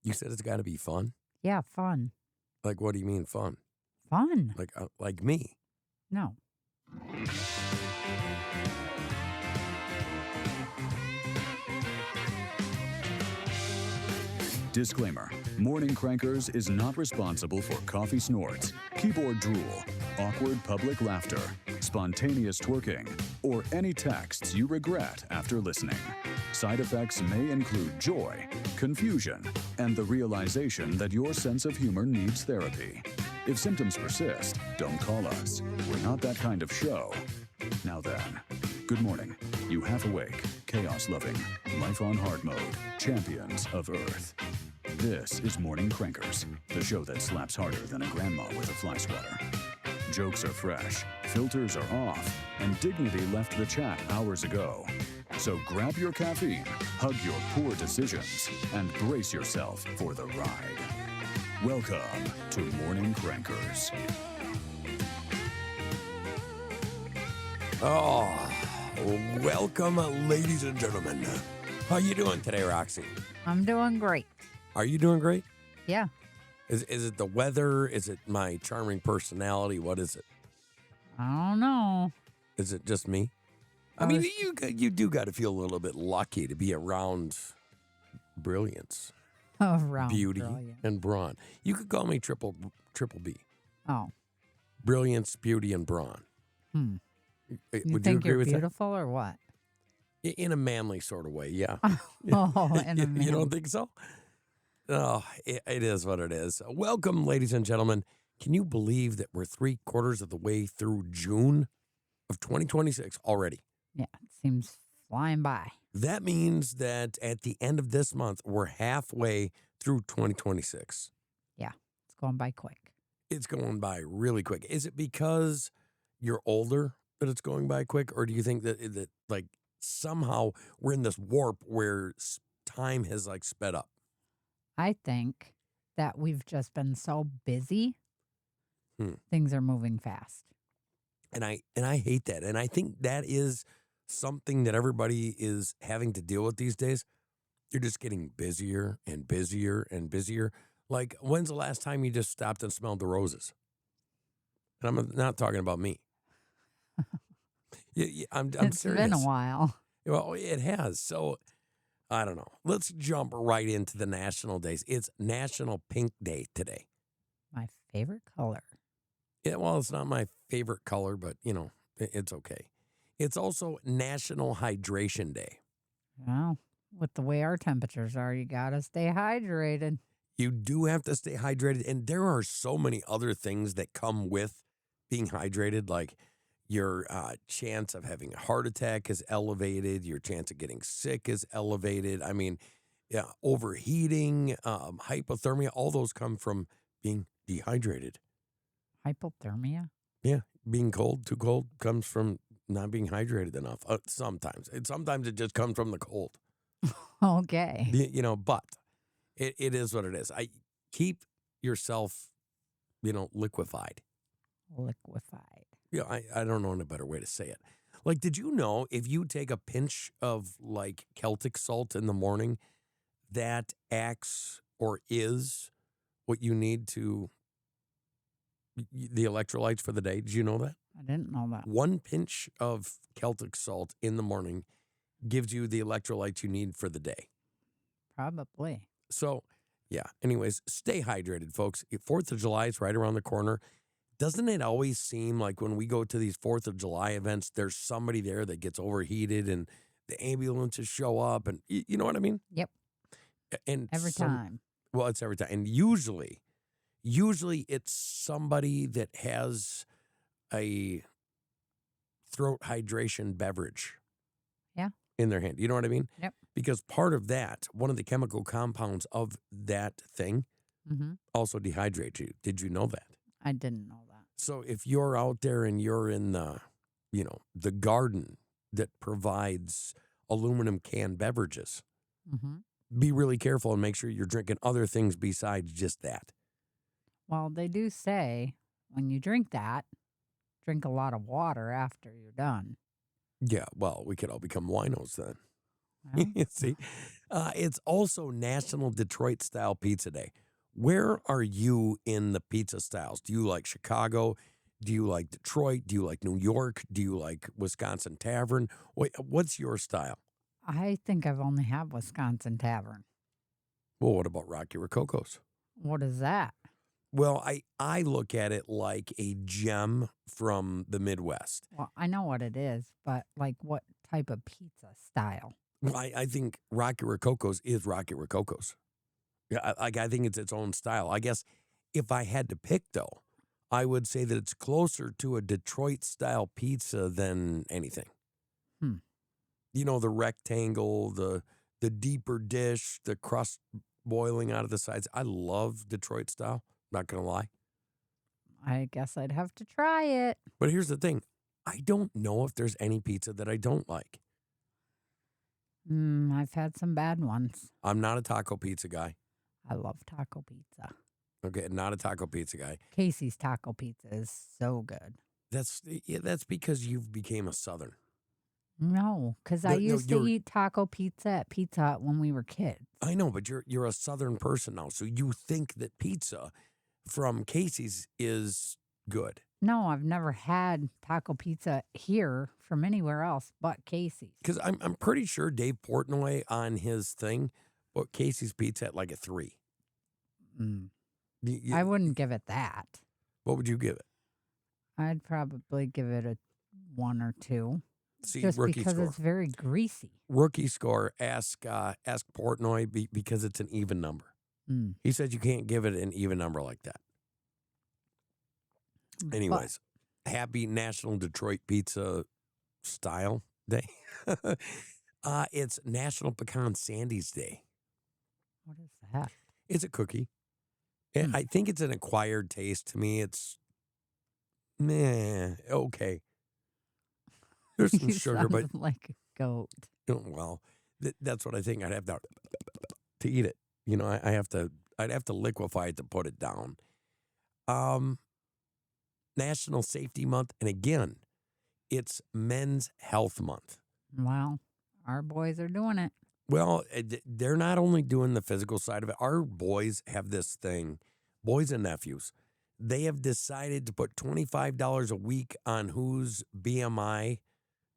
You said it's got to be fun? Yeah, fun. Like, what do you mean fun? Fun. Like me? No. Disclaimer. Morning Crankers is not responsible for coffee snorts, keyboard drool, awkward public laughter, spontaneous twerking, or any texts you regret after listening. Side effects may include joy, confusion, and the realization that your sense of humor needs therapy. If symptoms persist, don't call us. We're not that kind of show. Now then, good morning. You half awake, chaos-loving, life on hard mode, champions of Earth. This is Morning Crankers, the show that slaps harder than a grandma with a fly swatter. Jokes are fresh, filters are off, and dignity left the chat hours ago. So grab your caffeine, hug your poor decisions, and brace yourself for the ride. Welcome to Morning Crankers. Oh, welcome, ladies and gentlemen. How you doing today, Roxy? I'm doing great. Are you doing great? Yeah. Is it the weather? Is it my charming personality? What is it? I don't know. Is it just me? I mean, you do got to feel a little bit lucky to be around brilliance, Around beauty, brilliant. and brawn. You could call me triple B. Oh. Brilliance, beauty, and brawn. You Would think you agree you're with beautiful or what? that? In a manly sort of way, yeah. Oh, in a You don't think so? Oh, it is what it is. Welcome, ladies and gentlemen. Can you believe that we're 3/4 of the way through June of 2026 already? Yeah, it seems flying by. That means that at the end of this month, we're halfway through 2026. Yeah, it's going by quick. It's going by really quick. Is it because you're older that it's going by quick? Or do you think that like somehow we're in this warp where time has like sped up? I think that we've just been so busy, things are moving fast. And I hate that. And I think that is something that everybody is having to deal with these days. You're just getting busier and busier and busier. Like, when's the last time you just stopped and smelled the roses? And I'm not talking about me. I'm It's serious. been a while. Well, it has. So, I don't know. Let's jump right into the national days. It's National Pink Day today. My favorite color. Yeah, well, it's not my favorite color, but, it's okay. It's also National Hydration Day. Well, with the way our temperatures are, you got to stay hydrated. You do have to stay hydrated, and there are so many other things that come with being hydrated, like your chance of having a heart attack is elevated, your chance of getting sick is elevated. I mean, overheating, hypothermia, all those come from being dehydrated. Hypothermia? Yeah, being cold, too cold, comes from not being hydrated enough. Sometimes it just comes from the cold. Okay. But it is what it is. I keep yourself, liquefied. Liquefied. Yeah, I don't know a better way to say it. Like, did you know if you take a pinch of like Celtic salt in the morning, that acts or is what you need to the electrolytes for the day? Did you know that? I didn't know that. 1 pinch of Celtic salt in the morning gives you the electrolytes you need for the day. Probably. So, yeah. Anyways, stay hydrated, folks. 4th of July is right around the corner. Doesn't it always seem like when we go to these 4th of July events, there's somebody there that gets overheated and the ambulances show up and you know what I mean? Yep. And Every time. Well, it's every time. And usually it's somebody that has a throat hydration beverage. Yeah. In their hand. You know what I mean? Yep. Because part of that, one of the chemical compounds of that thing also dehydrates you. Did you know that? I didn't know that. So if you're out there and you're in the garden that provides aluminum can beverages, be really careful and make sure you're drinking other things besides just that. Well, they do say when you drink that, drink a lot of water after you're done. Yeah, well, we could all become winos then. Well, You see, it's also National Detroit Style Pizza Day. Where are you in the pizza styles? Do you like Chicago? Do you like Detroit? Do you like New York? Do you like Wisconsin Tavern? What's your style? I think I've only had Wisconsin Tavern. Well, what about Rocky Rococo's? What is that? Well, I look at it like a gem from the Midwest. Well, I know what it is, but like what type of pizza style? Well, I think Rocky Rococo's is Rocky Rococo's. Yeah, I think it's its own style. I guess if I had to pick, though, I would say that it's closer to a Detroit style pizza than anything. Hmm. You know, the rectangle, the deeper dish, the crust boiling out of the sides. I love Detroit style. Not gonna lie. I guess I'd have to try it. But here's the thing: I don't know if there's any pizza that I don't like. I've had some bad ones. I'm not a taco pizza guy. I love taco pizza. Okay, not a taco pizza guy. Casey's taco pizza is so good. That's because you've became a Southern. No, because I used to eat taco pizza at Pizza Hut when we were kids. I know, but you're a Southern person now, so you think that pizza from Casey's is good. No, I've never had taco pizza here from anywhere else but Casey's. Because I'm pretty sure Dave Portnoy on his thing put Casey's pizza at like a 3. I wouldn't give it that. What would you give it? I'd probably give it a 1 or 2. See, just rookie because score. it's very greasy. Rookie score. Ask Portnoy because it's an even number. He said you can't give it an even number like that. Anyways, happy National Detroit Pizza Style Day. It's National Pecan Sandies Day. What is that? It's a cookie. I think it's an acquired taste. To me, it's okay. There's some You sugar, but sounded like a goat. well, that's what I think. I'd have to eat it. You know, I'd have to liquefy it to put it down. National Safety Month, and again, it's Men's Health Month. Wow, our boys are doing it. Well, they're not only doing the physical side of it. Our boys have this thing, boys and nephews. They have decided to put $25 a week on whose BMI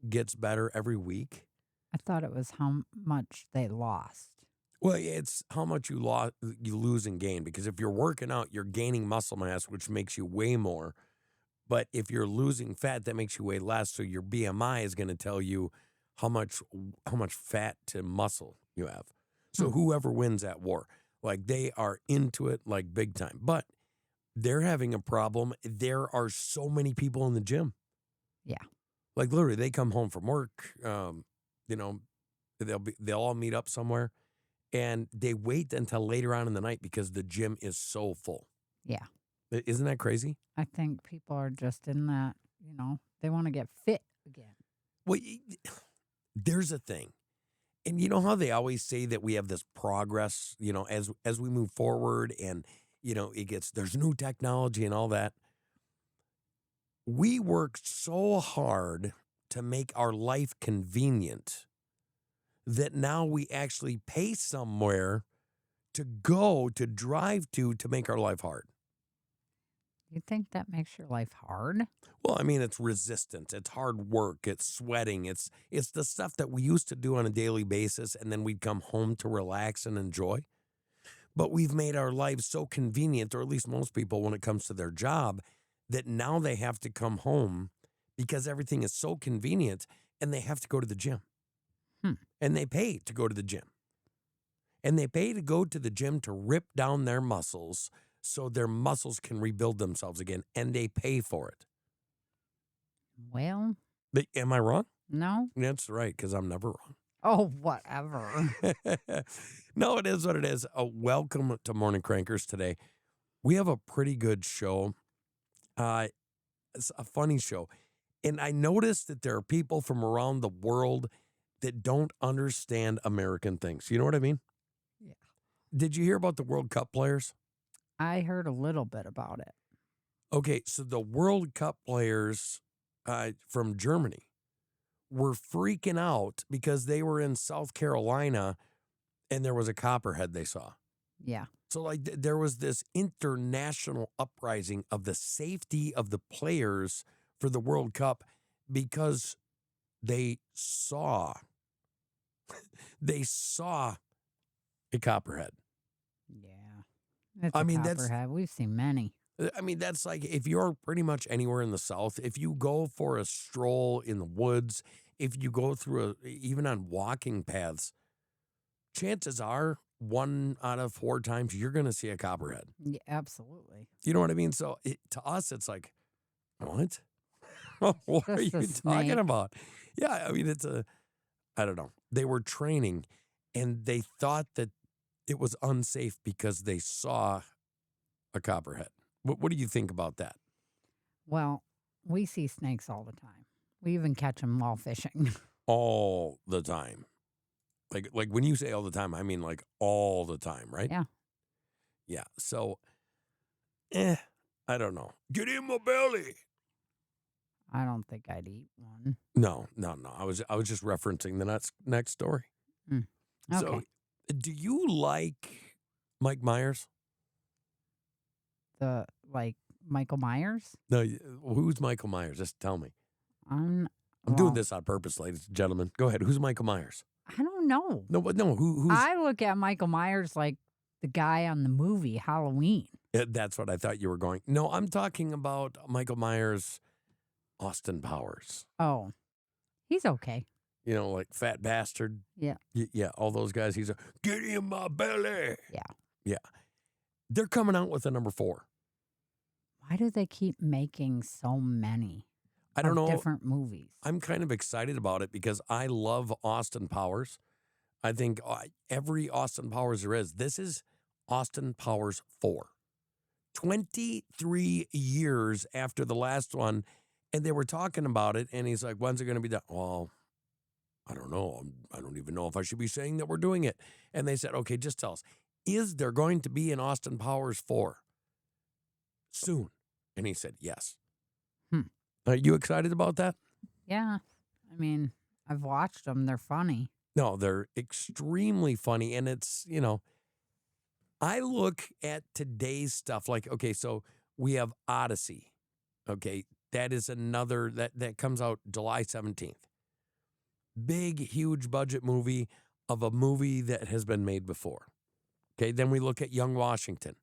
gets better every week. I thought it was how much they lost. Well, it's how much you lose and gain. Because if you're working out, you're gaining muscle mass, which makes you weigh more. But if you're losing fat, that makes you weigh less. So your BMI is going to tell you how much fat to muscle you have. So whoever wins that war, like they are into it like big time. But they're having a problem. There are so many people in the gym. Yeah. Like literally, they come home from work. You know, they'll all meet up somewhere, and they wait until later on in the night because the gym is so full. Yeah. Isn't that crazy? I think people are just in that, they want to get fit again. Well, there's a thing. And you know how they always say that we have this progress, as we move forward and, there's new technology and all that. We work so hard to make our life convenient that now we actually pay somewhere to drive to make our life hard. You think that makes your life hard? Well, I mean, it's resistance. It's hard work. It's sweating. It's the stuff that we used to do on a daily basis, and then we'd come home to relax and enjoy. But we've made our lives so convenient, or at least most people when it comes to their job, that now they have to come home because everything is so convenient, and they have to go to the gym. And they pay to go to the gym. And they pay to go to the gym to rip down their muscles so their muscles can rebuild themselves again, and they pay for it. Well, Am I wrong? no. That's right, because I'm never wrong. Oh, whatever. No, it is what it is. Welcome to Morning Crankers today. We have a pretty good show. It's a funny show. And I noticed that there are people from around the world that don't understand American things. You know what I mean? Yeah. Did you hear about the World Cup players? I heard a little bit about it. Okay, so the World Cup players from Germany were freaking out because they were in South Carolina and there was a copperhead they saw. Yeah. So, like, there was this international uprising of the safety of the players for the World Cup because they saw a copperhead. Yeah. It's I a mean, that's copperhead. We've seen many. that's like if you're pretty much anywhere in the South, if you go for a stroll in the woods, if you go through even on walking paths, chances are 1 out of 4 times you're going to see a copperhead. Yeah, absolutely. You know what I mean? So to us, it's like, what? What are Just a you snake. talking about? Yeah, I mean, I don't know. They were training and they thought that it was unsafe because they saw a copperhead. What do you think about that? Well, we see snakes all the time. We even catch them while fishing. All the time. Like when you say all the time, I mean like all the time, right? Yeah. Yeah. So, I don't know. Get in my belly. I don't think I'd eat one. No. I was just referencing the next story. Okay. So, do you like Mike Myers? Like Michael Myers? No, who's Michael Myers? Just tell me. I'm doing Well, this on purpose, ladies and gentlemen. Go ahead. Who's Michael Myers? I don't know. No, but no. Who's? I look at Michael Myers like the guy on the movie Halloween. That's what I thought you were going. No, I'm talking about Michael Myers, Austin Powers. Oh, he's okay. You know, like fat bastard. Yeah. Yeah, all those guys. He's get in my belly. Yeah. They're coming out with a number 4. Why do they keep making so many? I don't know. Different movies. I'm kind of excited about it because I love Austin Powers. I think every Austin Powers there is. This is Austin Powers 4. 23 years after the last one, and they were talking about it, and he's like, when's it going to be done? Well, I don't know. I don't even know if I should be saying that we're doing it. And they said, okay, just tell us, is there going to be an Austin Powers 4 soon? And he said, yes. Are you excited about that? Yeah. I mean, I've watched them. They're funny. No, they're extremely funny. And it's, I look at today's stuff like, okay, so we have Odyssey. Okay, that is another, that comes out July 17th. Big, huge budget movie of a movie that has been made before. Okay, then we look at Young Washington.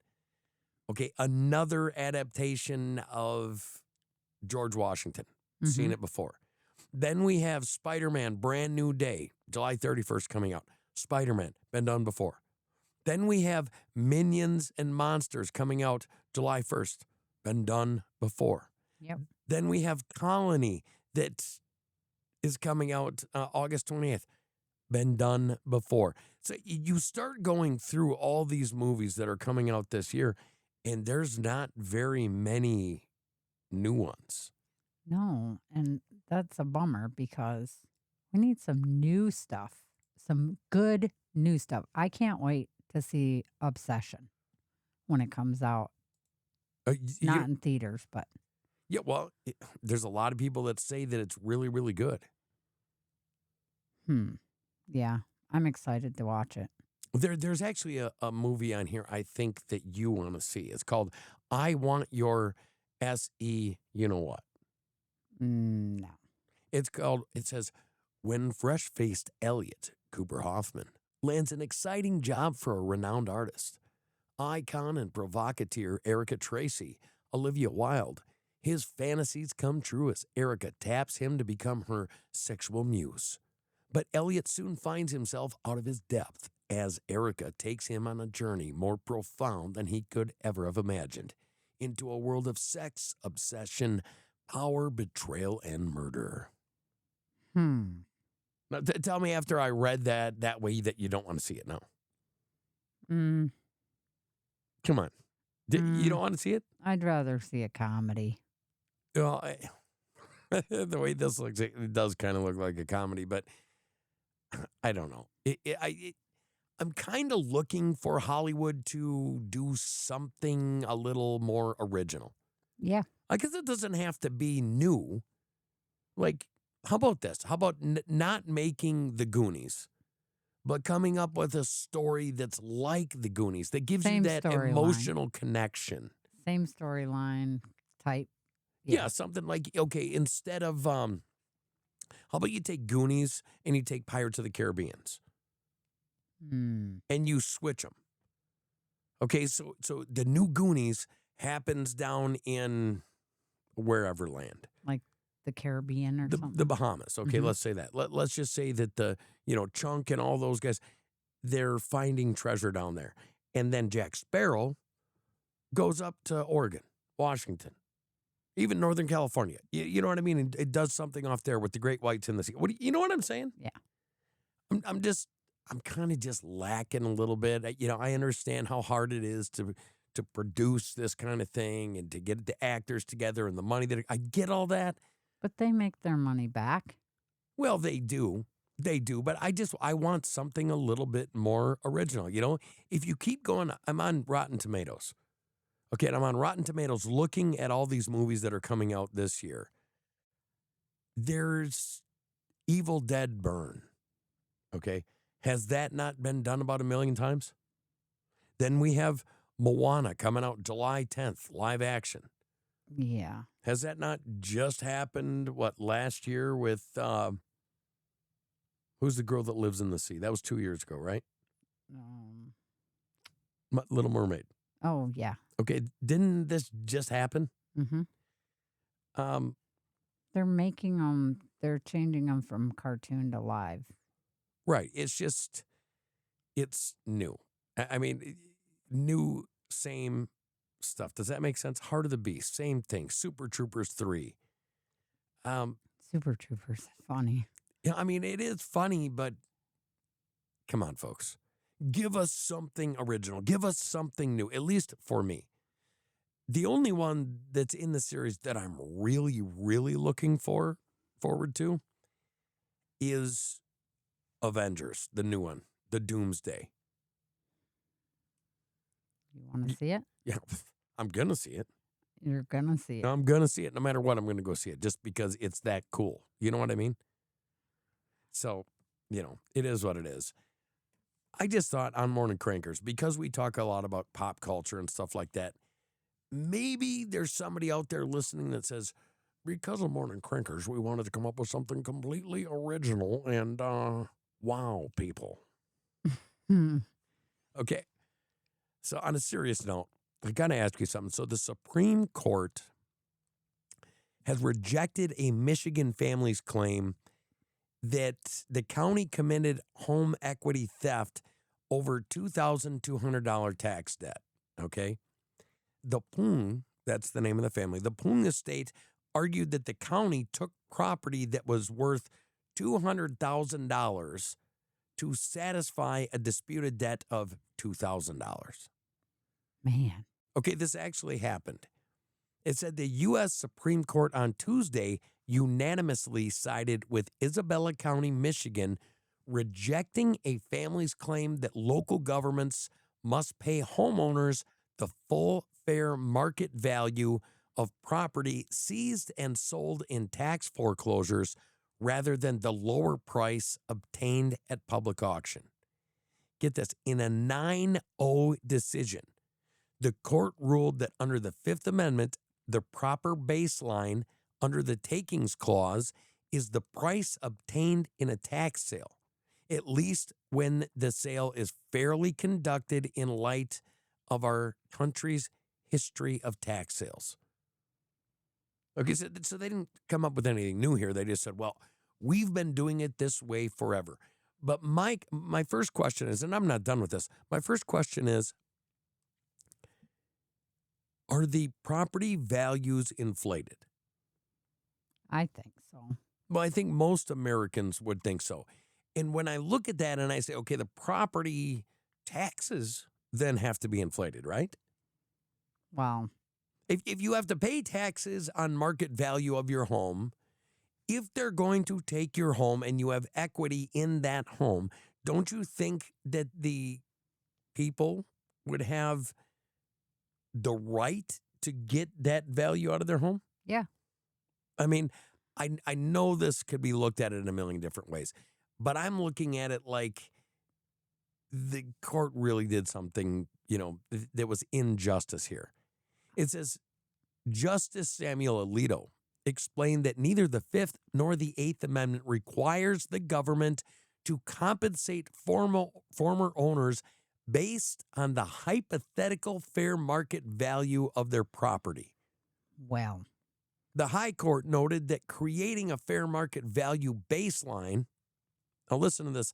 Okay, another adaptation of George Washington. Seen it before. Then we have Spider-Man, Brand New Day, July 31st coming out. Spider-Man, been done before. Then we have Minions and Monsters coming out July 1st, been done before. Yep. Then we have Colony that is coming out August 20th, been done before. So you start going through all these movies that are coming out this year, and there's not very many new ones. No, and that's a bummer because we need some new stuff, some good new stuff. I can't wait to see Obsession when it comes out. Not in theaters, but. Yeah, well, there's a lot of people that say that it's really, really good. Yeah, I'm excited to watch it. There's actually a movie on here I think that you want to see. It's called I Want Your S.E. You know what? No. It says, when fresh-faced Elliot Cooper Hoffman lands an exciting job for a renowned artist, icon and provocateur Erica Tracy, Olivia Wilde, his fantasies come true as Erica taps him to become her sexual muse. But Elliot soon finds himself out of his depth as Erica takes him on a journey more profound than he could ever have imagined, into a world of sex, obsession, power, betrayal, and murder. Now, tell me after I read that way that you don't want to see it now. Come on. You don't want to see it? I'd rather see a comedy. Well, the way this looks, it does kind of look like a comedy, but I don't know. I'm kind of looking for Hollywood to do something a little more original. Yeah. I guess it doesn't have to be new. Like, how about this? How about not making the Goonies, but coming up with a story that's like the Goonies, that gives you Same that storyline. emotional connection? Same storyline type. Yeah, something like, okay, instead of, how about you take Goonies and you take Pirates of the Caribbeans Hmm. and you switch them? Okay, so the new Goonies happens down in wherever land. Like the Caribbean or The something. Bahamas. Okay, Mhm. let's say that. Let's just say that Chunk and all those guys, they're finding treasure down there. And then Jack Sparrow goes up to Oregon, Washington, even Northern California. You know what I mean? And it does something off there with the great whites in the sea. You know what I'm saying? Yeah. I'm kind of just lacking a little bit. I understand how hard it is to produce this kind of thing and to get the actors together and the money I get all that. But they make their money back. Well, they do. They do. But I want something a little bit more original. If you keep going, I'm on Rotten Tomatoes. Okay, and I'm on Rotten Tomatoes looking at all these movies that are coming out this year. There's Evil Dead Burn. Okay. Has that not been done about 1 million times? Then we have Moana coming out July 10th, live action. Yeah. Has that not just happened, last year with, who's the girl that lives in the sea? That was 2 years ago, right? Little Mermaid. Oh, yeah. Okay, didn't this just happen? Mm-hmm. They're making them, they're changing them from cartoon to live. Right. It's new. I mean, new, same stuff. Does that make sense? Heart of the Beast, same thing. Super Troopers 3. Super Troopers, funny. Yeah, I mean, it is funny, but come on, folks. Give us something original. Give us something new, at least for me. The only one that's in the series that I'm really, really looking forward to is Avengers, the new one, the Doomsday. You want to see it? Yeah, I'm going to see it. You're going to see it. I'm going to see it no matter what. I'm going to go see it just because it's that cool. You know what I mean? So, it is what it is. I just thought on Morning Crankers, because we talk a lot about pop culture and stuff like that, maybe there's somebody out there listening that says, because of Morning Crankers, we wanted to come up with something completely original and wow people. Okay. So on a serious note, I got to ask you something. So the Supreme Court has rejected a Michigan family's claim that the county committed home equity theft over $2,200 tax debt. Okay. The Poon, that's the name of the family, the Poon estate argued that the county took property that was worth $200,000 to satisfy a disputed debt of $2,000. Man. Okay, this actually happened. It said the U.S. Supreme Court on Tuesday unanimously sided with Isabella County, Michigan, rejecting a family's claim that local governments must pay homeowners the full fair market value of property seized and sold in tax foreclosures rather than the lower price obtained at public auction. Get this, in a 9-0 decision, the court ruled that under the Fifth Amendment, the proper baseline under the takings clause is the price obtained in a tax sale, at least when the sale is fairly conducted in light of our country's history of tax sales. Okay, so they didn't come up with anything new here. They just said, well, we've been doing it this way forever. But Mike, my first question is, and I'm not done with this, my first question is, are the property values inflated? I think so. Well, I think most Americans would think so. And when I look at that and I say, okay, the property taxes then have to be inflated, right? Wow. If you have to pay taxes on market value of your home, if they're going to take your home and you have equity in that home, don't you think that the people would have the right to get that value out of their home? Yeah. I mean, I know this could be looked at in a million different ways, but I'm looking at it like the court really did something, that was injustice here. It says Justice Samuel Alito explained that neither the Fifth nor the Eighth Amendment requires the government to compensate former owners based on the hypothetical fair market value of their property. Well, The High Court noted that creating a fair market value baseline, now listen to this,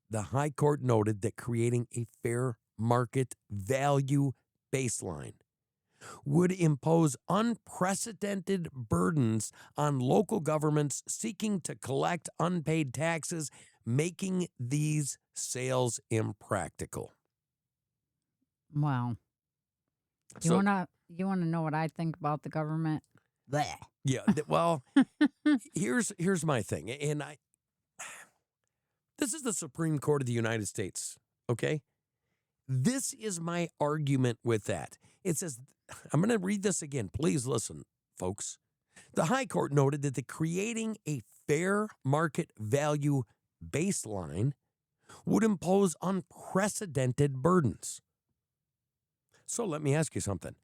the High Court noted that creating a fair market value baseline would impose unprecedented burdens on local governments seeking to collect unpaid taxes, making these sales impractical. well, you wanna know what I think about the government? Bleh. Yeah, well, here's my thing, and this is the Supreme Court of the United States, okay? This is my argument with that. It says, I'm going to read this again. Please listen, folks. The High Court noted that the creating a fair market value baseline would impose unprecedented burdens. So let me ask you something.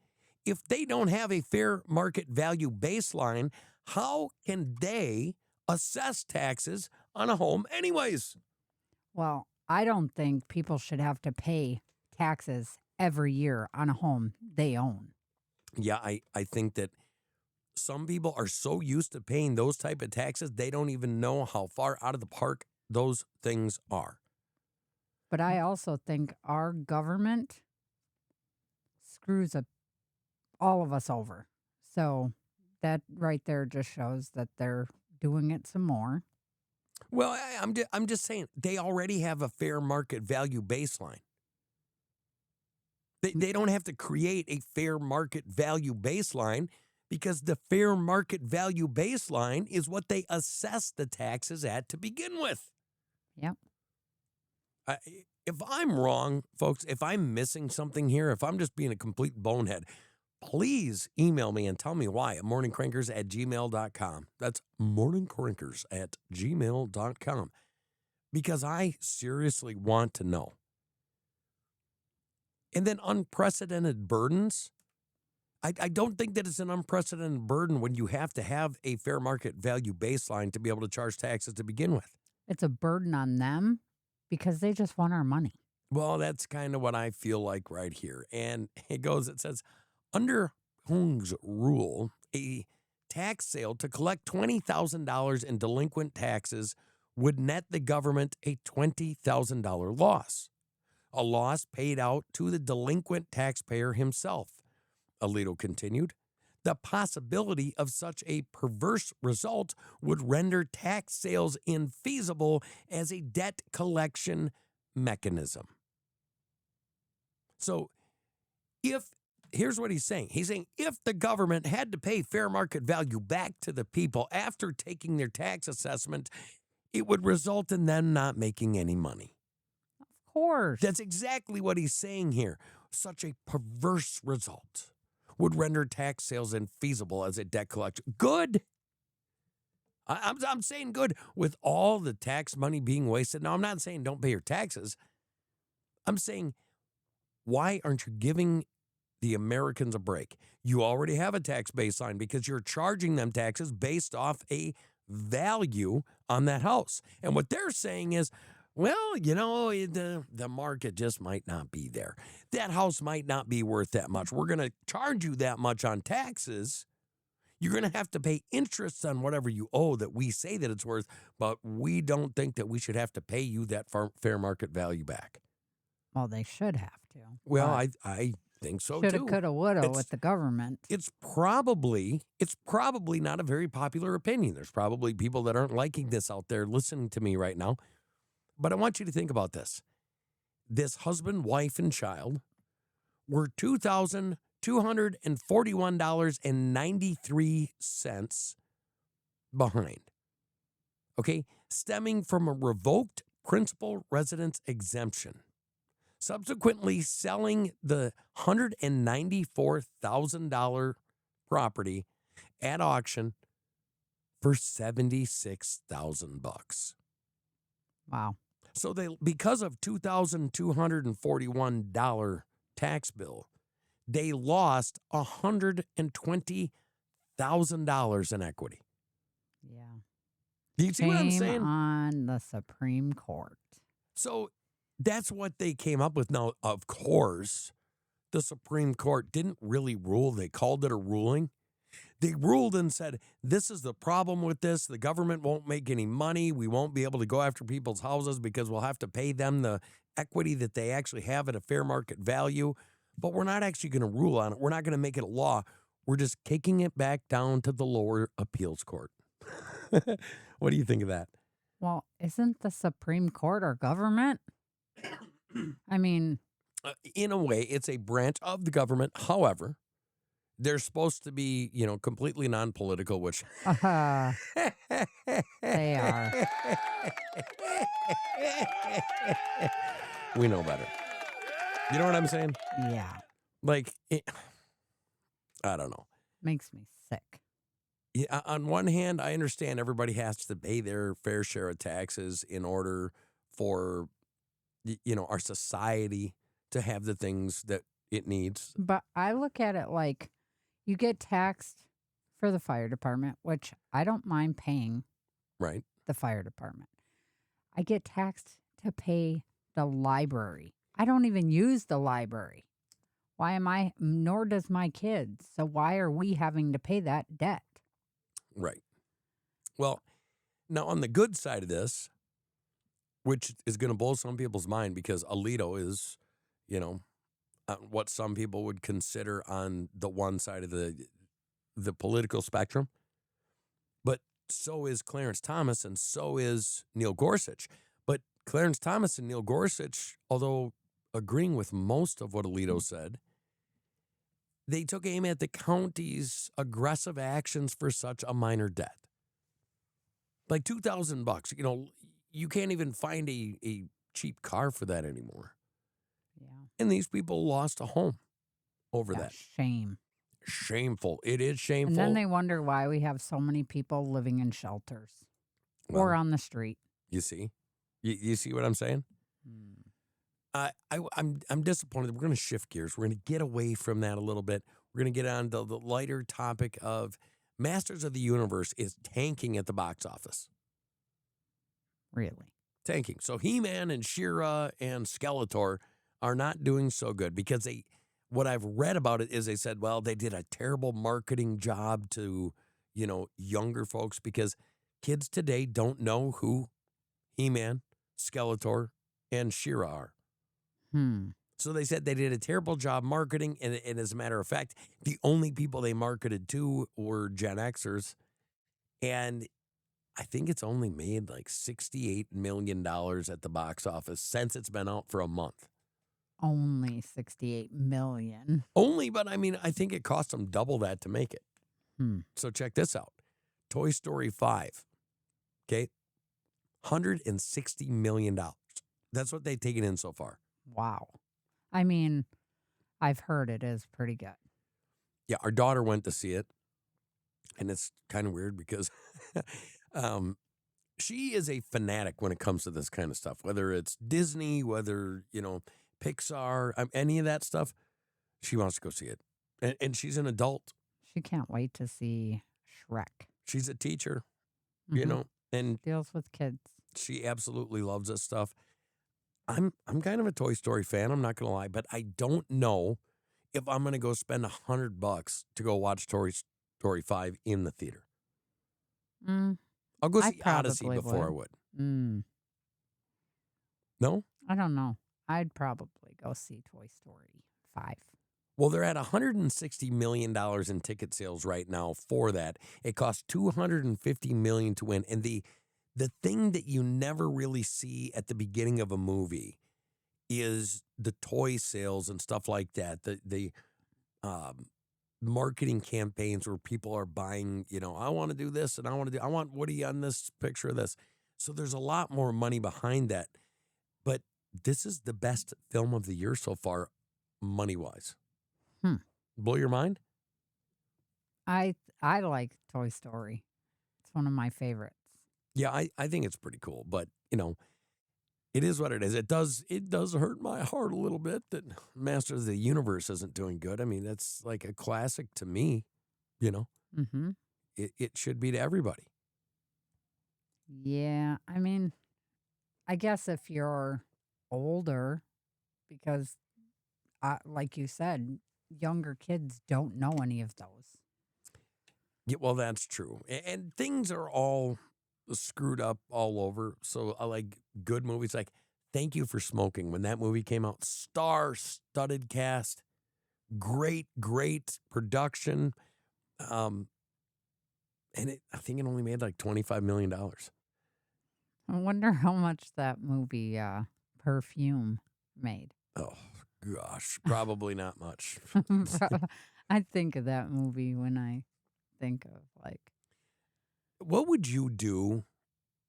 If they don't have a fair market value baseline, how can they assess taxes on a home anyways? Well, I don't think people should have to pay taxes every year on a home they own. Yeah, I think that some people are so used to paying those type of taxes, they don't even know how far out of the park those things are. But I also think our government screws all of us over. So that right there just shows that they're doing it some more. Well, I'm just saying they already have a fair market value baseline. They don't have to create a fair market value baseline because the fair market value baseline is what they assess the taxes at to begin with. Yep. If I'm wrong, folks, if I'm missing something here, if I'm just being a complete bonehead, please email me and tell me why at morningcrankers@gmail.com. That's morningcrankers@gmail.com. Because I seriously want to know. And then unprecedented burdens. I don't think that it's an unprecedented burden when you have to have a fair market value baseline to be able to charge taxes to begin with. It's a burden on them because they just want our money. Well, that's kind of what I feel like right here. And it says, under Hung's rule, a tax sale to collect $20,000 in delinquent taxes would net the government a $20,000 loss, a loss paid out to the delinquent taxpayer himself. Alito continued, the possibility of such a perverse result would render tax sales infeasible as a debt collection mechanism. So here's what he's saying. He's saying if the government had to pay fair market value back to the people after taking their tax assessment, it would result in them not making any money. Of course. That's exactly what he's saying here. Such a perverse result would render tax sales infeasible as a debt collection. Good. I'm saying good with all the tax money being wasted. Now, I'm not saying don't pay your taxes. I'm saying, why aren't you giving the Americans a break? You already have a tax baseline because you're charging them taxes based off a value on that house. And what they're saying is, well, the market just might not be there. That house might not be worth that much. We're going to charge you that much on taxes. You're going to have to pay interest on whatever you owe that we say that it's worth, but we don't think that we should have to pay you that fair market value back. Well, they should have to. Well, I think so Shoulda, too. coulda, woulda with the government. It's probably not a very popular opinion. There's probably people that aren't liking this out there listening to me right now. But I want you to think about this. This husband, wife, and child were $2,241.93 behind. Okay? Stemming from a revoked principal residence exemption. Subsequently selling the $194,000 property at auction for $76,000. Wow. So because of $2,241 tax bill, they lost $120,000 in equity. Yeah. Do you see what I'm Shame saying? on the Supreme Court. So that's what they came up with. Now, of course, the Supreme Court didn't really rule. They called it a ruling. They ruled and said, this is the problem with this. The government won't make any money. We won't be able to go after people's houses because we'll have to pay them the equity that they actually have at a fair market value. But we're not actually going to rule on it. We're not going to make it a law. We're just kicking it back down to the lower appeals court. What do you think of that? Well, isn't the Supreme Court our government? I mean, In a way, it's a branch of the government. However, they're supposed to be, completely non-political, which they are. We know better. You know what I'm saying? Yeah. Like, I don't know. Makes me sick. Yeah, on one hand, I understand everybody has to pay their fair share of taxes in order for, our society to have the things that it needs. But I look at it like you get taxed for the fire department, which I don't mind paying Right. the fire department. I get taxed to pay the library. I don't even use the library. Nor does my kids. So why are we having to pay that debt? Right. Well, now on the good side of this, which is going to blow some people's mind because Alito is, what some people would consider on the one side of the political spectrum. But so is Clarence Thomas and so is Neil Gorsuch. But Clarence Thomas and Neil Gorsuch, although agreeing with most of what Alito said, they took aim at the county's aggressive actions for such a minor debt. Like $2,000, you can't even find a cheap car for that anymore. Yeah. And these people lost a home over that. Shame. Shameful. It is shameful. And then they wonder why we have so many people living in shelters or on the street. You see? You see what I'm saying? I'm disappointed. We're going to shift gears. We're going to get away from that a little bit. We're going to get on to the lighter topic of Masters of the Universe is tanking at the box office. Really? Tanking. So He-Man and She-Ra and Skeletor are not doing so good because what I've read about it is they said, well, they did a terrible marketing job to, younger folks because kids today don't know who He-Man, Skeletor, and She-Ra are. So they said they did a terrible job marketing, and as a matter of fact, the only people they marketed to were Gen Xers, and I think it's only made like $68 million at the box office since it's been out for a month. Only $68 million. Only, but I mean, I think it cost them double that to make it. So check this out. Toy Story 5, okay, $160 million. That's what they've taken in so far. Wow. I mean, I've heard it is pretty good. Yeah, our daughter went to see it, and it's kind of weird because she is a fanatic when it comes to this kind of stuff, whether it's Disney, whether, Pixar, any of that stuff. She wants to go see it, and she's an adult. She can't wait to see Shrek. She's a teacher, Mm-hmm. and Deals with kids. she absolutely loves this stuff. I'm kind of a Toy Story fan. I'm not going to lie, but I don't know if I'm going to go spend $100 to go watch Toy Story 5 in the theater. I'll go see Odyssey before I would. No? I don't know. I'd probably go see Toy Story 5. Well, they're at $160 million in ticket sales right now for that. It costs $250 million to win. And the thing that you never really see at the beginning of a movie is the toy sales and stuff like that. The marketing campaigns where people are buying, I want to do this and I want Woody on this picture of this. So there's a lot more money behind that. But this is the best film of the year so far, money-wise. Blow your mind? I like Toy Story. It's one of my favorites. Yeah, I think it's pretty cool, but it is what it is. It does hurt my heart a little bit that Master of the Universe isn't doing good. I mean, that's like a classic to me, you know. Mm-hmm. It should be to everybody. Yeah, I mean, I guess if you're older, because like you said, younger kids don't know any of those. Yeah, well, that's true. And things are all screwed up all over. So I like good movies like Thank You for Smoking. When that movie came out, star-studded cast, great production. And I think it only made like $25 million. I wonder how much that movie Perfume made. Oh, gosh, probably not much. I think of that movie when I think of like, What would you do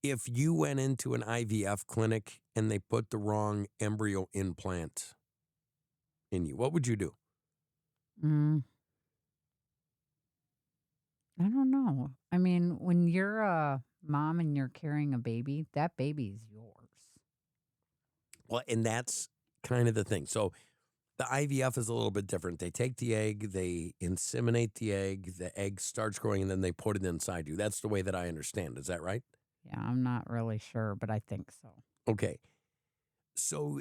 if you went into an IVF clinic and they put the wrong embryo implant in you? What would you do? mm, I don't know. I mean, when you're a mom and you're carrying a baby, that baby's yours. Well, and that's kind of the thing. So the IVF is a little bit different. They take the egg, they inseminate the egg starts growing, and then they put it inside you. That's the way that I understand. Is that right? Yeah, I'm not really sure, but I think so. Okay. So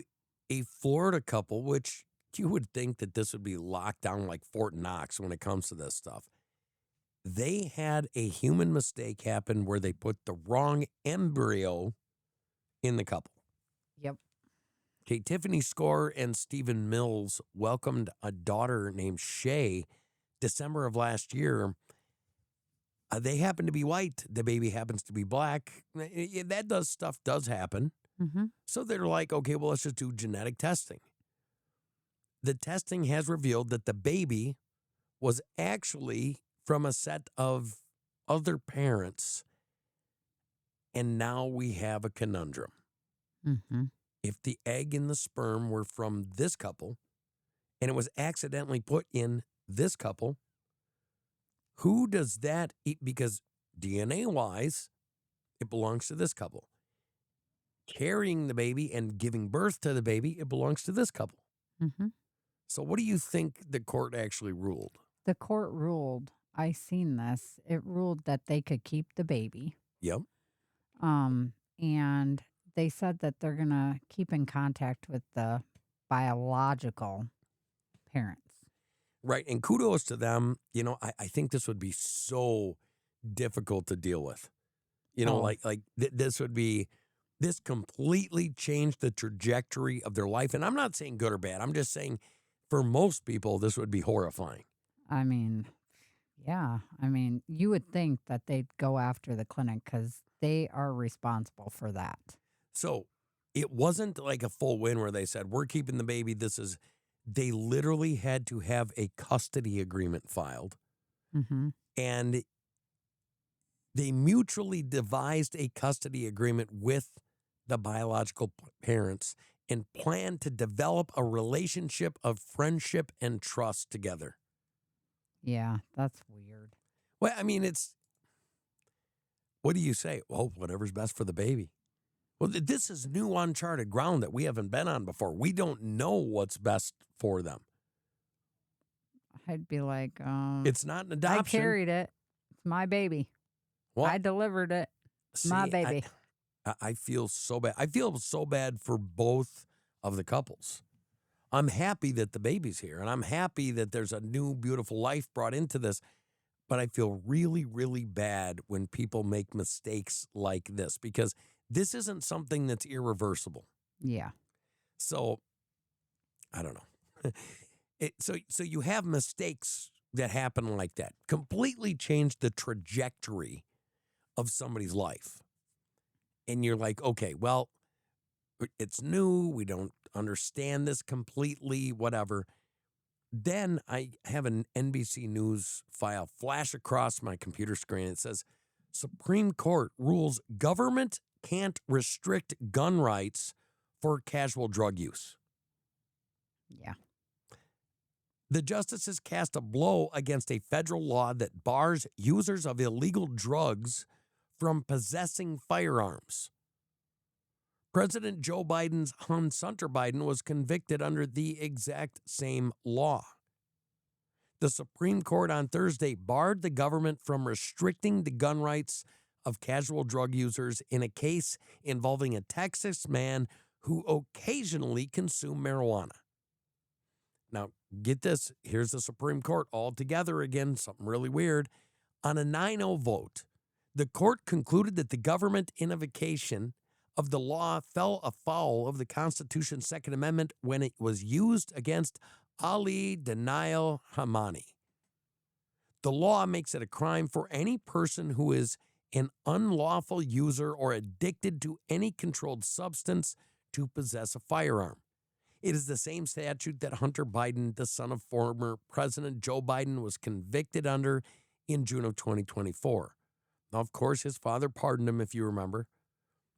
a Florida couple, which you would think that this would be locked down like Fort Knox when it comes to this stuff, they had a human mistake happen where they put the wrong embryo in the couple. Yep. Okay, Tiffany Score and Stephen Mills welcomed a daughter named Shay December of last year. They happen to be white. The baby happens to be black. That stuff does happen. Mm-hmm. So they're like, okay, well, let's just do genetic testing. The testing has revealed that the baby was actually from a set of other parents. And now we have a conundrum. Mm-hmm. If the egg and the sperm were from this couple and it was accidentally put in this couple, who does that eat? Because DNA-wise, it belongs to this couple. Carrying the baby and giving birth to the baby, it belongs to this couple. Mm-hmm. So what do you think the court actually ruled? The court ruled, I seen this, it ruled that they could keep the baby. Yep. And they said that they're going to keep in contact with the biological parents. Right. And kudos to them. I think this would be so difficult to deal with. This completely changed the trajectory of their life. And I'm not saying good or bad. I'm just saying for most people, this would be horrifying. I mean, yeah. I mean, you would think that they'd go after the clinic because they are responsible for that. So it wasn't like a full win where they said, we're keeping the baby. They literally had to have a custody agreement filed. Mm-hmm. And they mutually devised a custody agreement with the biological parents and planned to develop a relationship of friendship and trust together. Yeah, that's weird. Well, I mean, what do you say? Well, whatever's best for the baby. Well, this is new uncharted ground that we haven't been on before. We don't know what's best for them. I'd be like, it's not an adoption. I carried it. It's my baby. Well, I delivered it. It's my baby. I feel so bad. I feel so bad for both of the couples. I'm happy that the baby's here, and I'm happy that there's a new, beautiful life brought into this. But I feel really, really bad when people make mistakes like this because this isn't something that's irreversible. Yeah. So, I don't know. So you have mistakes that happen like that. Completely change the trajectory of somebody's life. And you're like, okay, well, it's new. We don't understand this completely, whatever. Then I have an NBC News file flash across my computer screen. It says, Supreme Court rules government can't restrict gun rights for casual drug use. Yeah. The justices cast a blow against a federal law that bars users of illegal drugs from possessing firearms. President Joe Biden's Hunter Biden was convicted under the exact same law. The Supreme Court on Thursday barred the government from restricting the gun rights of casual drug users in a case involving a Texas man who occasionally consumed marijuana. Now, get this. Here's the Supreme Court all together again, something really weird. On a 9-0 vote, the court concluded that the government invocation of the law fell afoul of the Constitution's Second Amendment when it was used against Ali Daniel Hamani. The law makes it a crime for any person who is an unlawful user or addicted to any controlled substance to possess a firearm. It is the same statute that Hunter Biden, the son of former President Joe Biden, was convicted under in June of 2024. Now, of course, his father pardoned him, if you remember.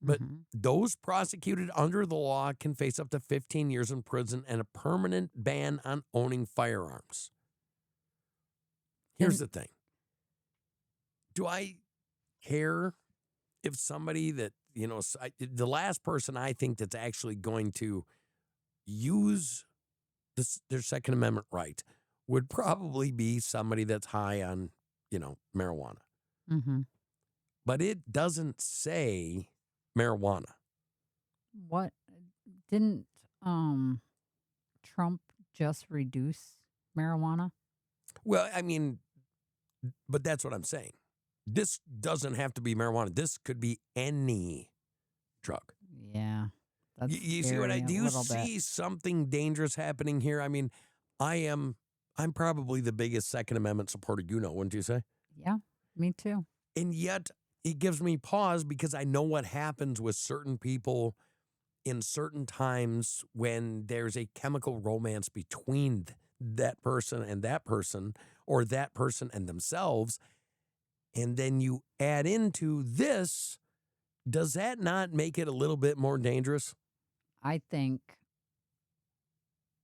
But those prosecuted under the law can face up to 15 years in prison and a permanent ban on owning firearms. Here's the thing. Do I care if somebody that, the last person I think that's actually going to use their Second Amendment right would probably be somebody that's high on, marijuana. Mm-hmm. But it doesn't say marijuana. What didn't Trump just reduce marijuana? Well, I mean, but that's what I'm saying. This doesn't have to be marijuana. This could be any drug. Yeah. That's You see what do you see something dangerous happening here? I mean, I'm probably the biggest Second Amendment supporter, wouldn't you say? Yeah, me too. And yet it gives me pause because I know what happens with certain people in certain times when there's a chemical romance between that person or that person and themselves. And then you add into this, does that not make it a little bit more dangerous? I think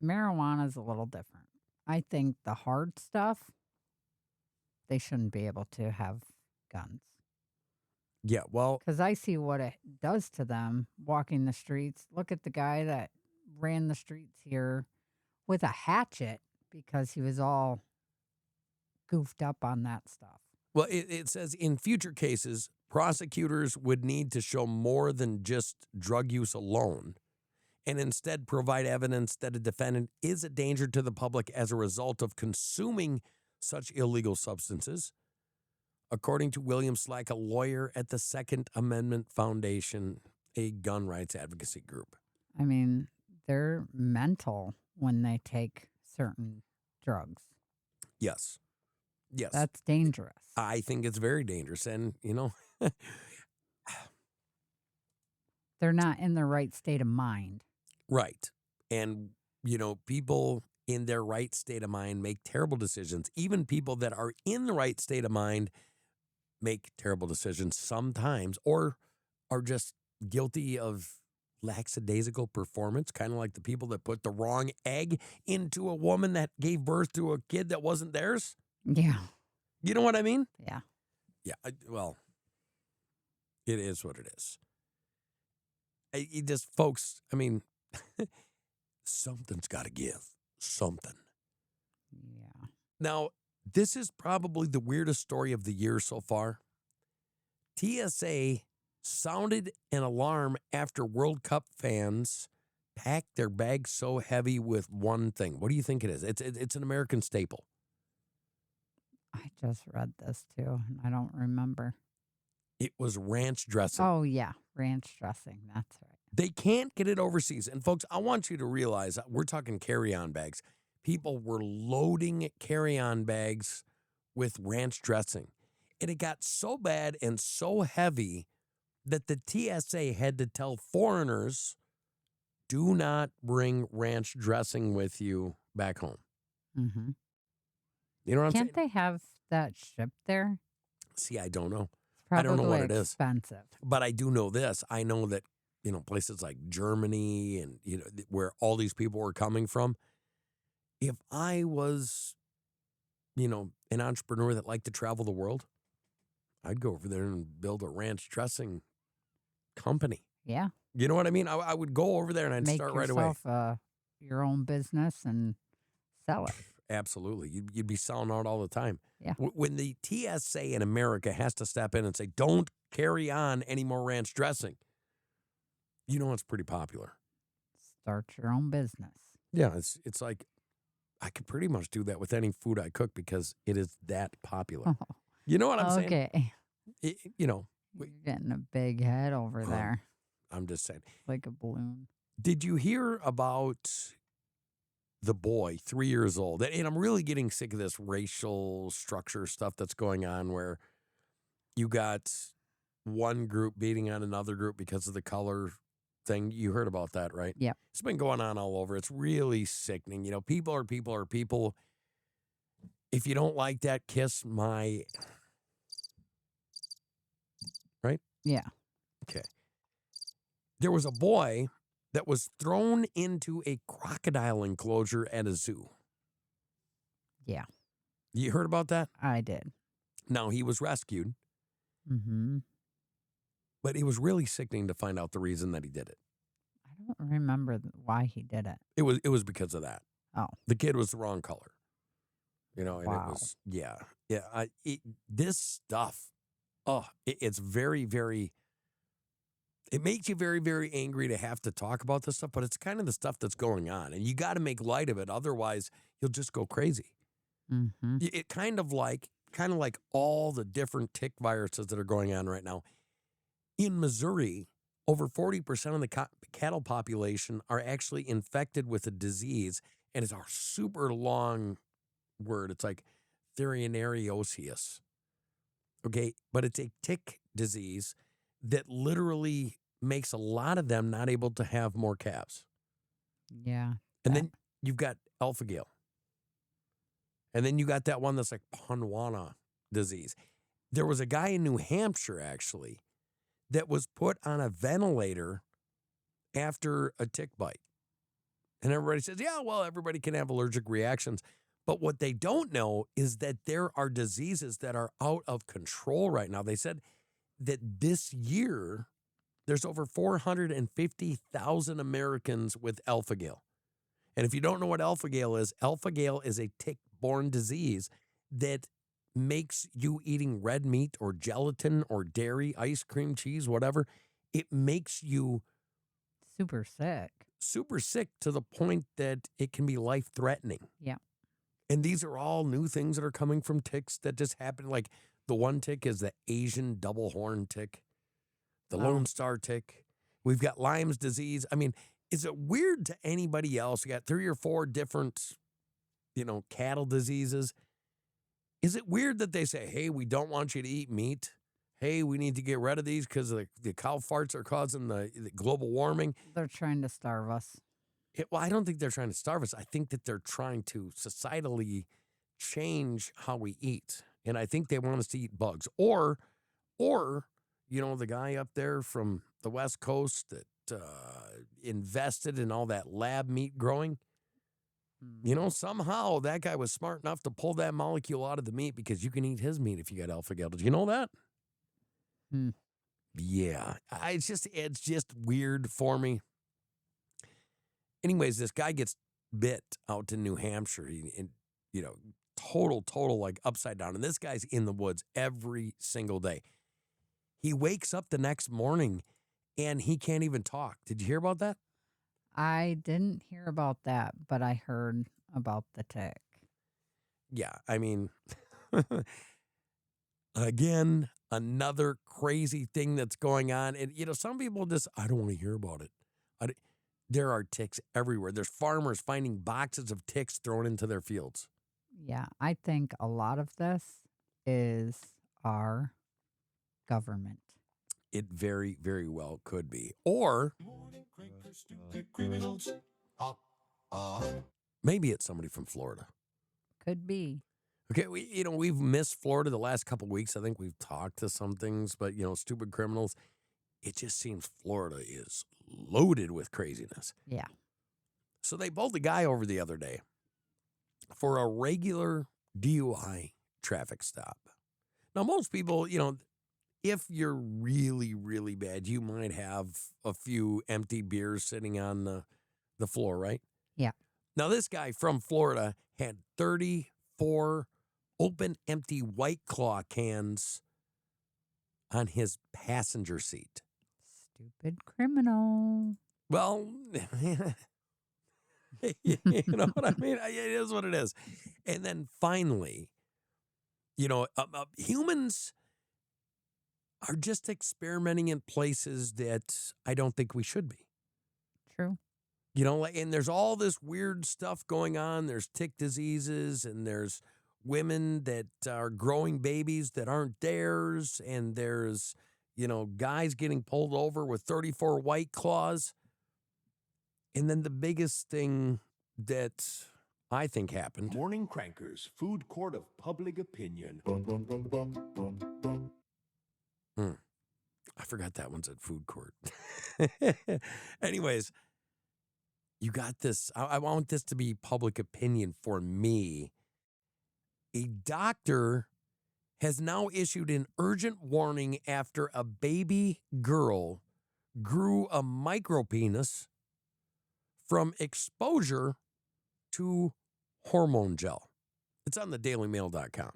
marijuana is a little different. I think the hard stuff, they shouldn't be able to have guns. Yeah, well, because I see what it does to them walking the streets. Look at the guy that ran the streets here with a hatchet because he was all goofed up on that stuff. Well, it says in future cases, prosecutors would need to show more than just drug use alone and instead provide evidence that a defendant is a danger to the public as a result of consuming such illegal substances. According to William Slack, a lawyer at the Second Amendment Foundation, a gun rights advocacy group. I mean, they're mental when they take certain drugs. Yes. Yes. That's dangerous. I think it's very dangerous. And, they're not in the right state of mind. Right. And, people in their right state of mind make terrible decisions. Even people that are in the right state of mind make terrible decisions sometimes or are just guilty of lackadaisical performance, kind of like the people that put the wrong egg into a woman that gave birth to a kid that wasn't theirs. Yeah. You know what I mean? Yeah. Yeah. Well, it is what it is. Folks, I mean, something's got to give. Something. Yeah. Now, this is probably the weirdest story of the year so far. TSA sounded an alarm after World Cup fans packed their bags so heavy with one thing. What do you think it is? It's an American staple. I just read this too, and I don't remember. It was ranch dressing. Oh, yeah. Ranch dressing. That's right. They can't get it overseas. And folks, I want you to realize we're talking carry-on bags. People were loading carry-on bags with ranch dressing. And it got so bad and so heavy that the TSA had to tell foreigners, do not bring ranch dressing with you back home. Mm-hmm. You know what I'm saying? Can't they have that shipped there? See, I don't know. Probably I don't know what it is. Expensive. But I do know this. I know that, places like Germany and, where all these people were coming from, if I was, an entrepreneur that liked to travel the world, I'd go over there and build a ranch dressing company. Yeah. You know what I mean? I would go over there and I'd Make start right away. yourself your own business and sell it. Absolutely. You'd be selling out all the time. Yeah. When the TSA in America has to step in and say, don't carry on any more ranch dressing, you know it's pretty popular. Start your own business. Yeah, it's like I could pretty much do that with any food I cook because it is that popular. Oh, You know what I'm saying? okay. You know, You're getting a big head over there. I'm just saying. Like a balloon. Did you hear about the boy, 3 years old? And I'm really getting sick of this racial structure stuff that's going on where you got one group beating on another group because of the color thing. You heard about that, right? Yep. It's been going on all over. It's really sickening. You know, people are people are people. If you don't like that, kiss my... Right? Yeah. Okay. There was a boy that was thrown into a crocodile enclosure at a zoo. Yeah. You heard about that? I did. Now, he was rescued, Mm-hmm. but it was really sickening to find out the reason that he did it. I don't remember why he did it. It was because of that. Oh. The kid was the wrong color. You know, and Wow. it was, yeah. This stuff, it's very, very, it makes you very, very angry to have to talk about this stuff, but it's kind of the stuff that's going on. And you got to make light of it. Otherwise, you'll just go crazy. Mm-hmm. It kind of like all the different tick viruses that are going on right now. In Missouri, over 40% of the cattle population are actually infected with a disease, and it's a super long word. It's like therianariosis. Okay, but it's a tick disease that literally makes a lot of them not able to have more calves. Yeah. And then you've got alpha-gal. And then you got that one that's like Punwana disease. There was a guy in New Hampshire, actually, that was put on a ventilator after a tick bite. And everybody says, yeah, well, everybody can have allergic reactions. But what they don't know is that there are diseases that are out of control right now. They said that this year, there's over 450,000 Americans with alpha-gal. And if you don't know what alpha-gal is a tick-borne disease that makes you eating red meat or gelatin or dairy, ice cream, cheese, whatever, it makes you super sick to the point that it can be life-threatening. Yeah. And these are all new things that are coming from ticks that just happen. Like the one tick is the Asian double horn tick, the Lone Star tick. We've got Lyme's disease. I mean, is it weird to anybody else? We got 3 or 4 different, cattle diseases. Is it weird that they say, hey, we don't want you to eat meat? Hey, we need to get rid of these because the cow farts are causing the global warming. They're trying to starve us. Well, I don't think they're trying to starve us. I think that they're trying to societally change how we eat. And I think they want us to eat bugs. Or, the guy up there from the West Coast that invested in all that lab meat growing. Somehow that guy was smart enough to pull that molecule out of the meat because you can eat his meat if you got alpha-gal. Did you know that? Yeah. It's just weird for me. Anyways, this guy gets bit out in New Hampshire. Total like upside down. And this guy's in the woods every single day. He wakes up the next morning and he can't even talk. Did you hear about that? I didn't hear about that, but I heard about the tick. Yeah, I mean, again, another crazy thing that's going on. And, some people just, I don't want to hear about it. There are ticks everywhere. There's farmers finding boxes of ticks thrown into their fields. Yeah, I think a lot of this is our government. It very, very well could be. Or maybe it's somebody from Florida. Could be. Okay, we've missed Florida the last couple of weeks. I think we've talked to some things, but, stupid criminals. It just seems Florida is loaded with craziness. Yeah. So they pulled a guy over the other day for a regular DUI traffic stop. Now, most people, if you're really, really bad, you might have a few empty beers sitting on the floor, right? Yeah. Now, this guy from Florida had 34 open, empty White Claw cans on his passenger seat. Stupid criminal. Well, you know what I mean? It is what it is. And then finally, humans are just experimenting in places that I don't think we should be. True. And there's all this weird stuff going on. There's tick diseases, and there's women that are growing babies that aren't theirs, and there's, guys getting pulled over with 34 White Claws. And then the biggest thing that I think happened. Morning Crankers, food court of public opinion. I forgot that one's at food court. Anyways, you got this. I want this to be public opinion for me. A doctor has now issued an urgent warning after a baby girl grew a micropenis from exposure to hormone gel. It's on the dailymail.com.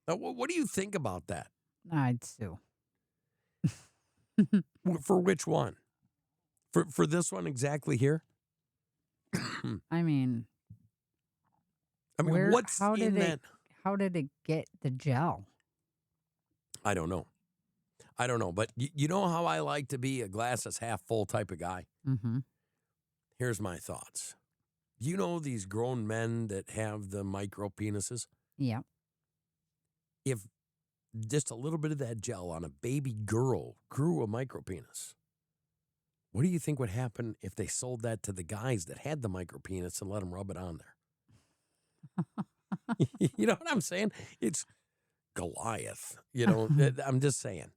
Now, what do you think about that? I'd sue. For which one? For this one exactly here? I mean, what's in that? How did it get the gel? I don't know. But you know how I like to be a glass is half full type of guy? Mm-hmm. Here's my thoughts. You know these grown men that have the micro penises? Yeah. If just a little bit of that gel on a baby girl grew a micro penis, what do you think would happen if they sold that to the guys that had the micro penis and let them rub it on there? You know what I'm saying? It's Goliath. I'm just saying.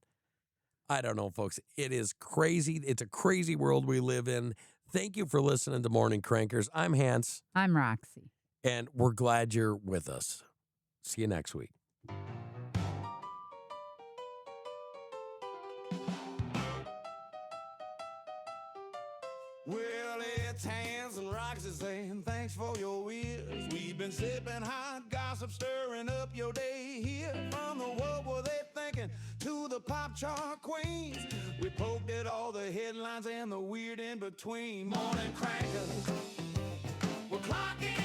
I don't know, folks. It is crazy. It's a crazy world we live in. Thank you for listening to Morning Crankers. I'm Hans. I'm Roxy. And we're glad you're with us. See you next week. Well, it's Hans and Roxy saying thanks for your ears. We've been sipping hot gossip, stirring up your day here. From the what were they thinking to the pop chart queens. We poked at all the headlines and the weird in between. Morning Crankers, we're clocking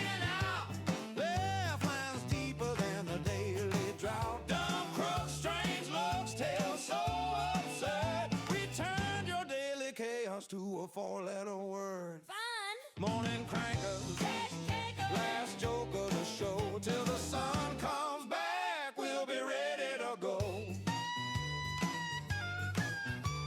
out. Left lines deeper than the daily drought. Dumb crooks, strange looks, tales so absurd. We turned your daily chaos to a four-letter word. Fun. Morning Crankers. Last joke of the show. Till the sun comes back, we'll be ready to go.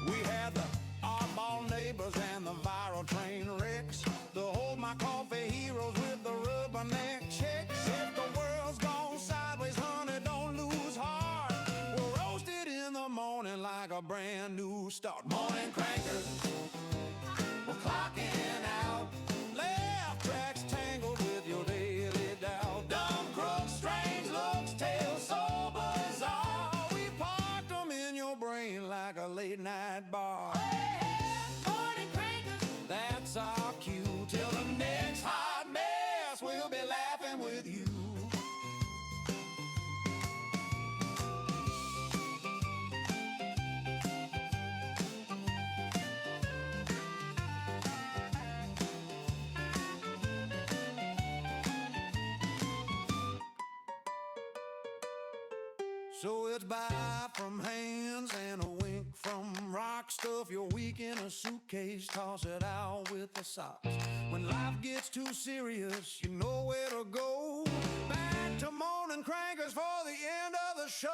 We had the oddball neighbors and the viral train wrecks. The hold my coffee heroes with the rubberneck checks. If the world's gone sideways, honey, don't lose heart. We're roasted in the morning like a brand new start. Morning Crankers, we're clocking out. Left tracks tangled with your daily doubt. Dumb crooks, strange looks, tales so bizarre. We parked them in your brain like a late night bar. Morning Crankers, that's our cue. Till the next hot mess, we'll be laughing with you. So it's bye from Hands and a wink from Rock. Stuff your week in a suitcase, toss it out with the socks. When life gets too serious, you know where to go. Back to Morning Crankers for the end of the show.